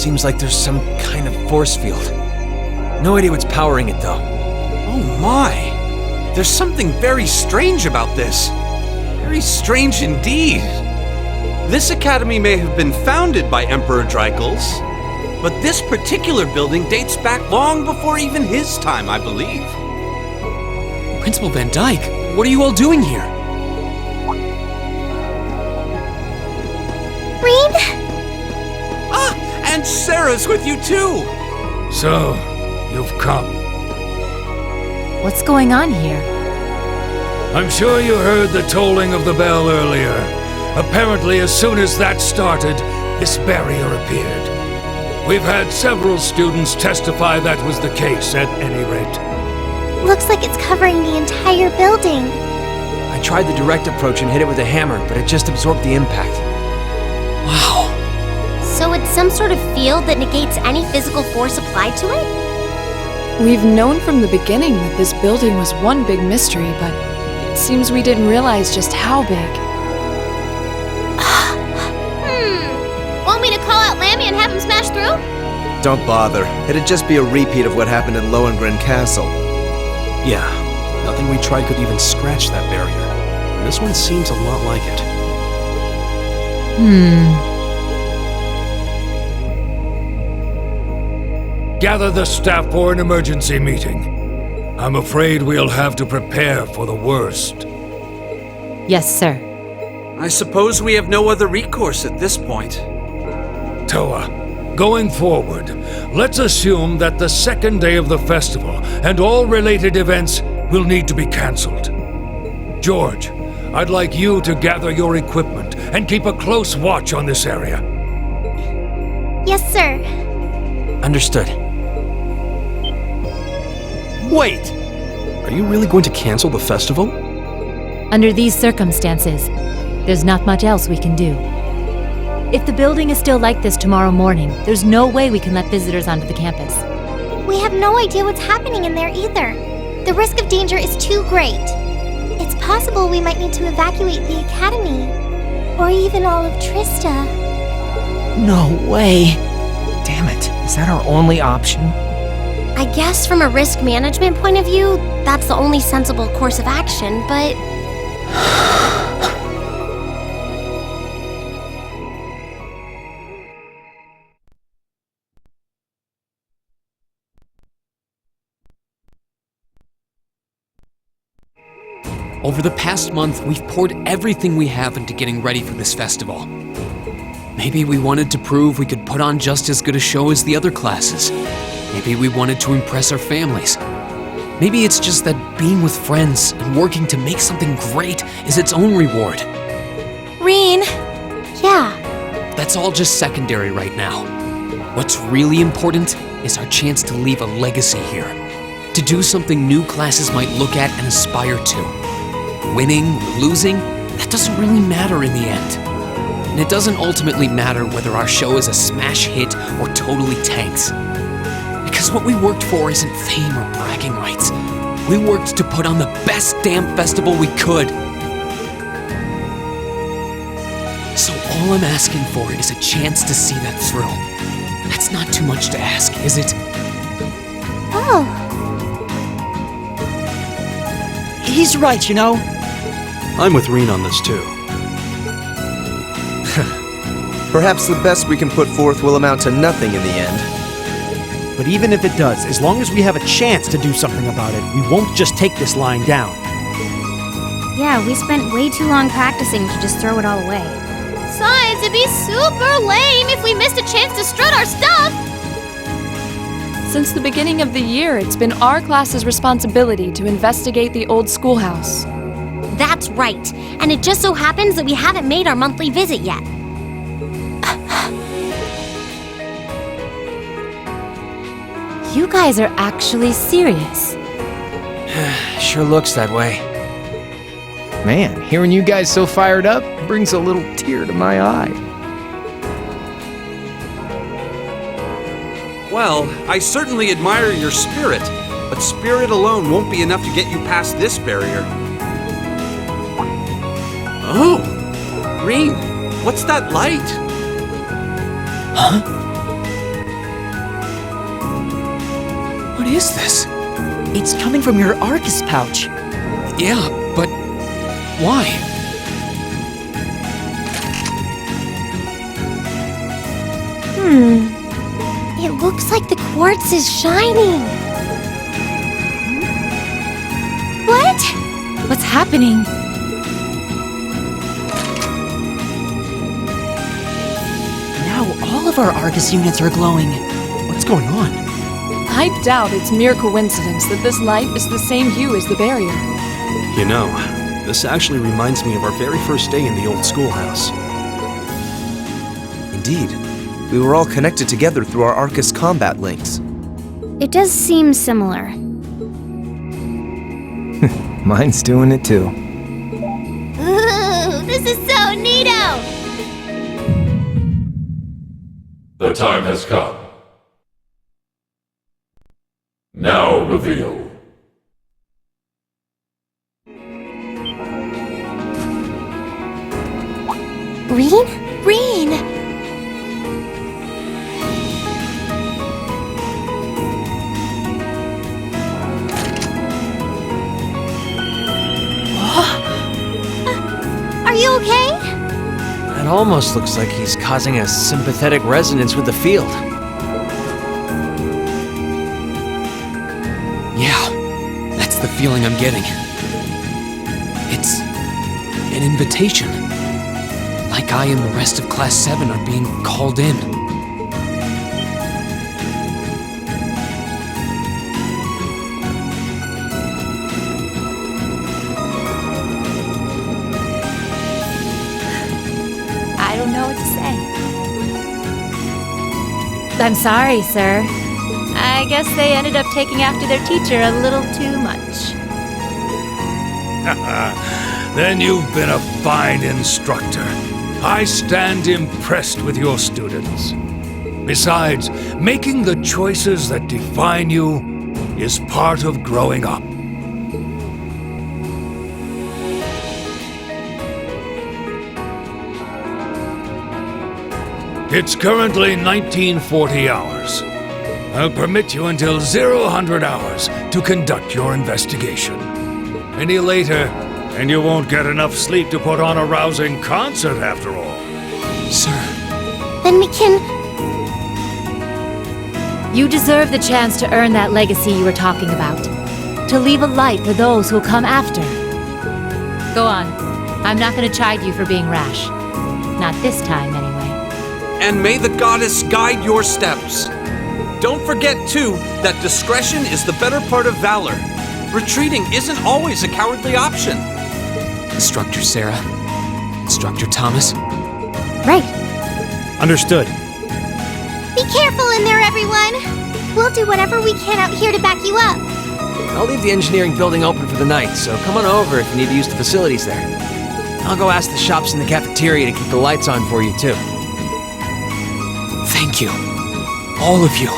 Seems like there's some kind of force field. No idea what's powering it, though. Oh my! There's something very strange about this. Very strange indeed. This academy may have been founded by Emperor Drykles, but this particular building dates back long before even his time, I believe. Principal Van Dyke, what are you all doing here? Rean? Ah, and Sarah's with you too! So, you've come. What's going on here? I'm sure you heard the tolling of the bell earlier. Apparently, as soon as that started, this barrier appeared. We've had several students testify that was the case, at any rate. Looks like it's covering the entire building. I tried the direct approach and hit it with a hammer, but it just absorbed the impact. Wow. So it's some sort of field that negates any physical force applied to it? We've known from the beginning that this building was one big mystery, but it seems we didn't realize just how big. Want me to call out Lammy and have him smash through? Don't bother. It'd just be a repeat of what happened in Lohengrin Castle. Yeah, nothing we tried could even scratch that barrier. And this one seems a lot like it. Gather the staff for an emergency meeting. I'm afraid we'll have to prepare for the worst. Yes, sir. I suppose we have no other recourse at this point. Toa, going forward, let's assume that the second day of the festival and all related events will need to be cancelled. George, I'd like you to gather your equipment and keep a close watch on this area. Yes, sir. Understood. Wait! Are you really going to cancel the festival? Under these circumstances, there's not much else we can do. If the building is still like this tomorrow morning, there's no way we can let visitors onto the campus. We have no idea what's happening in there either. The risk of danger is too great. It's possible we might need to evacuate the academy. Or even all of Trista. No way. Damn it, is that our only option? I guess from a risk management point of view, that's the only sensible course of action, but... Over the past month, we've poured everything we have into getting ready for this festival. Maybe we wanted to prove we could put on just as good a show as the other classes. Maybe we wanted to impress our families. Maybe it's just that being with friends and working to make something great is its own reward. Rean! Yeah. That's all just secondary right now. What's really important is our chance to leave a legacy here. To do something new classes might look at and aspire to. Winning or losing, that doesn't really matter in the end. And it doesn't ultimately matter whether our show is a smash hit or totally tanks. Because what we worked for isn't fame or bragging rights. We worked to put on the best damn festival we could. So all I'm asking for is a chance to see that through. That's not too much to ask, is it? Oh. He's right, you know. I'm with Rean on this too. Perhaps the best we can put forth will amount to nothing in the end. But even if it does, as long as we have a chance to do something about it, we won't just take this line down. Yeah, we spent way too long practicing to just throw it all away. Besides, it'd be super lame if we missed a chance to strut our stuff! Since the beginning of the year, it's been our class's responsibility to investigate the old schoolhouse. That's right, and it just so happens that we haven't made our monthly visit yet. You guys are actually serious. Sure looks that way. Man, hearing you guys so fired up brings a little tear to my eye. Well, I certainly admire your spirit, but spirit alone won't be enough to get you past this barrier. Oh! Rean, what's that light? Huh? What is this? It's coming from your Arcus pouch. Yeah, but why? It looks like the quartz is shining. What? What's happening? Now all of our Arcus units are glowing. What's going on? I doubt it's mere coincidence that this light is the same hue as the barrier. You know, this actually reminds me of our very first day in the old schoolhouse. Indeed. We were all connected together through our Arcus combat links. It does seem similar. Mine's doing it too. Ooh, this is so neato! The time has come. Now reveal. Reen? Reen! Are you okay? It almost looks like he's causing a sympathetic resonance with the field. Yeah, that's the feeling I'm getting. It's an invitation. Like I and the rest of Class 7 are being called in. I don't know what to say. I'm sorry, sir. I guess they ended up taking after their teacher a little too much. Then you've been a fine instructor. I stand impressed with your students. Besides, making the choices that define you is part of growing up. It's currently 1940 hours. I'll permit you until 00 hours to conduct your investigation. Any later, and you won't get enough sleep to put on a rousing concert after all. Sir, Then we can... You deserve the chance to earn that legacy you were talking about. To leave a light for those who'll come after. Go on. I'm not going to chide you for being rash. Not this time, anyway. And may the goddess guide your steps. Don't forget, too, that discretion is the better part of valor. Retreating isn't always a cowardly option. Instructor Sarah, Instructor Thomas. Right. Understood. Be careful in there, everyone! We'll do whatever we can out here to back you up. I'll leave the engineering building open for the night, so come on over if you need to use the facilities there. I'll go ask the shops in the cafeteria to keep the lights on for you, too. Thank you. All of you.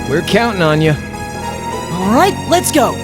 We're counting on you. All right, let's go.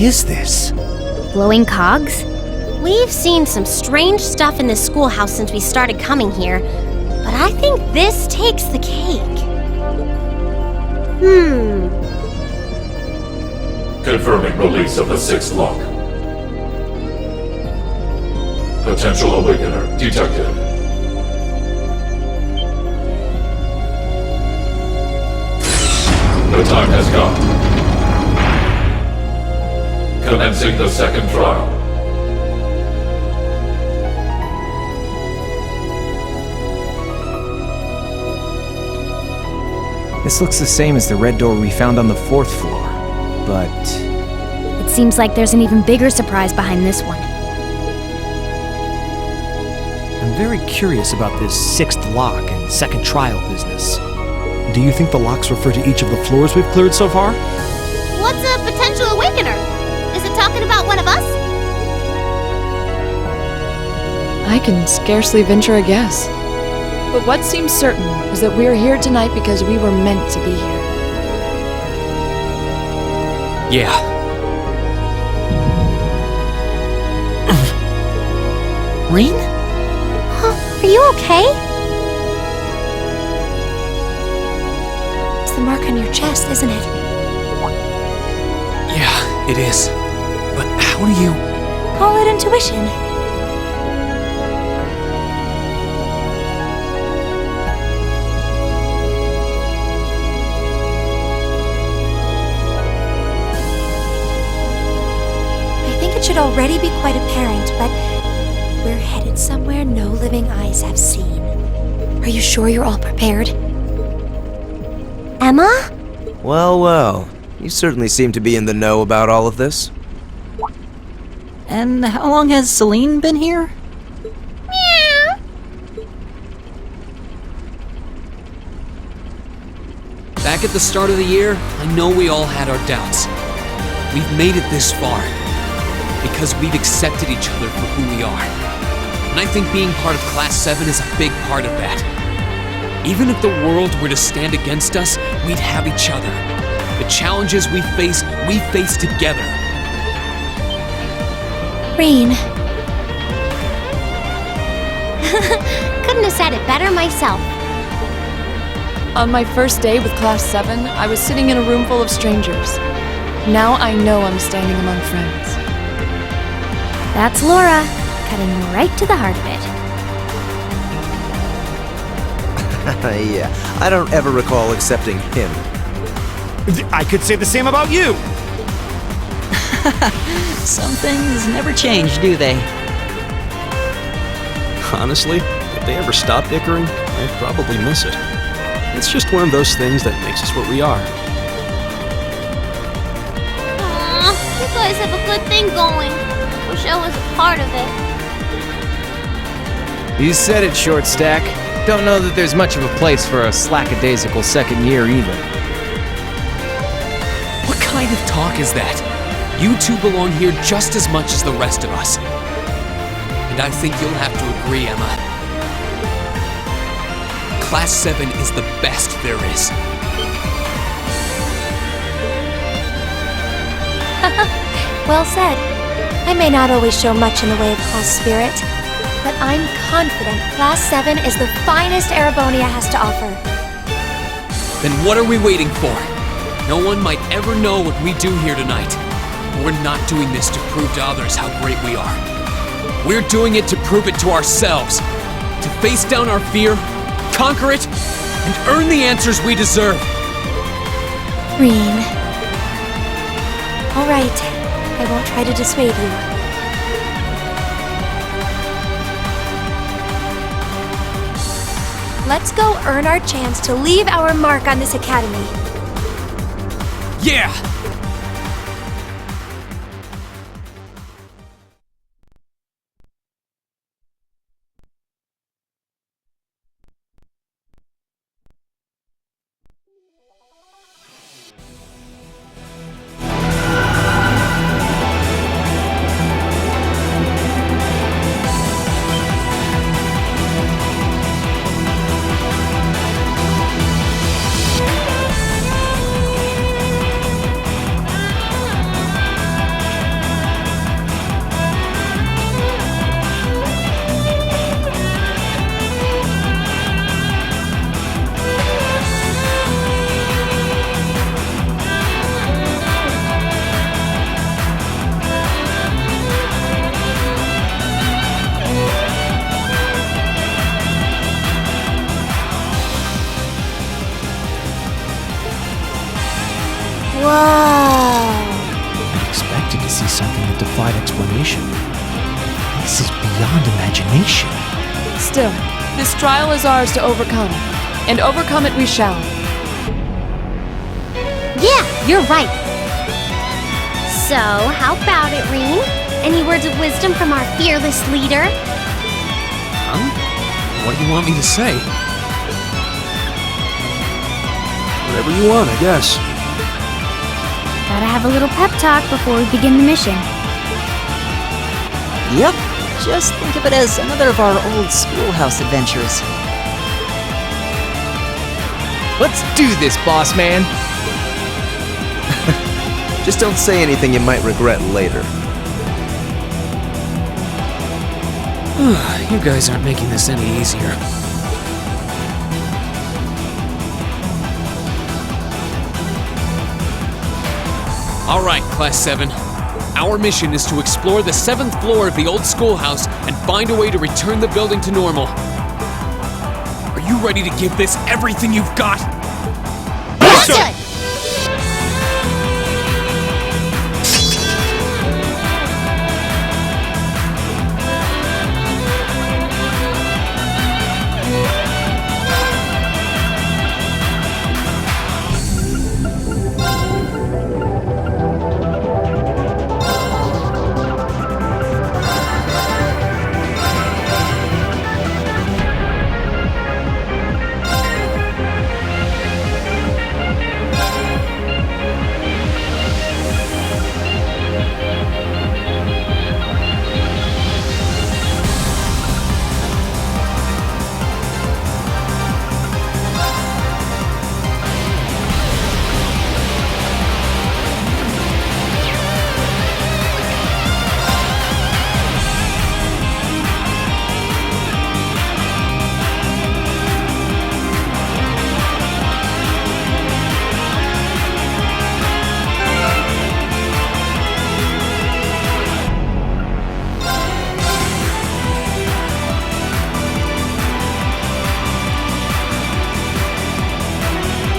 is this? Glowing cogs? We've seen some strange stuff in this schoolhouse since we started coming here, but I think this takes the cake. Confirming release of the 6th lock. Potential awakener detected. The time has come. Commencing the 2nd trial. This looks the same as the red door we found on the 4th floor, but... It seems like there's an even bigger surprise behind this one. I'm very curious about this 6th lock and 2nd trial business. Do you think the locks refer to each of the floors we've cleared so far? What's a potential awakener? Is it talking about one of us? I can scarcely venture a guess. But what seems certain is that we're here tonight because we were meant to be here. Yeah. Rain? Huh? Are you okay? It's the mark on your chest, isn't it? Yeah, it is. But how do you... Call it intuition. It should already be quite apparent, but we're headed somewhere no living eyes have seen. Are you sure you're all prepared? Emma? Well, well. You certainly seem to be in the know about all of this. And how long has Celine been here? Meow. Back at the start of the year, I know we all had our doubts. We've made it this far because we've accepted each other for who we are. And I think being part of Class 7 is a big part of that. Even if the world were to stand against us, we'd have each other. The challenges we face together. Rain. Couldn't have said it better myself. On my first day with Class 7, I was sitting in a room full of strangers. Now I know I'm standing among friends. That's Laura, cutting right to the heart of it. Yeah, I don't ever recall accepting him. I could say the same about you! Some things never change, do they? Honestly, if they ever stop dickering, I'd probably miss it. It's just one of those things that makes us what we are. Aw, you guys have a good thing going. Wish I was a part of it. You said it, Short Stack. Don't know that there's much of a place for a slackadaisical second year either. What kind of talk is that? You two belong here just as much as the rest of us. And I think you'll have to agree, Emma. Class 7 is the best there is. Well said. I may not always show much in the way of class spirit, but I'm confident Class 7 is the finest Erebonia has to offer. Then what are we waiting for? No one might ever know what we do here tonight. We're not doing this to prove to others how great we are. We're doing it to prove it to ourselves. To face down our fear, conquer it, and earn the answers we deserve. Reen. All right, I won't try to dissuade you. Let's go earn our chance to leave our mark on this academy. Yeah! something that defied explanation. This is beyond imagination. Still, this trial is ours to overcome, and overcome it we shall. Yeah, you're right. So, how about it, Reen? Any words of wisdom from our fearless leader? What do you want me to say? Whatever you want, I guess. Gotta have a little pep talk before we begin the mission. Yep, just think of it as another of our old schoolhouse adventures. Let's do this, boss man. Just don't say anything you might regret later. You guys aren't making this any easier. All right, Class 7. Our mission is to explore the 7th floor of the old schoolhouse and find a way to return the building to normal. Are you ready to give this everything you've got? Understood!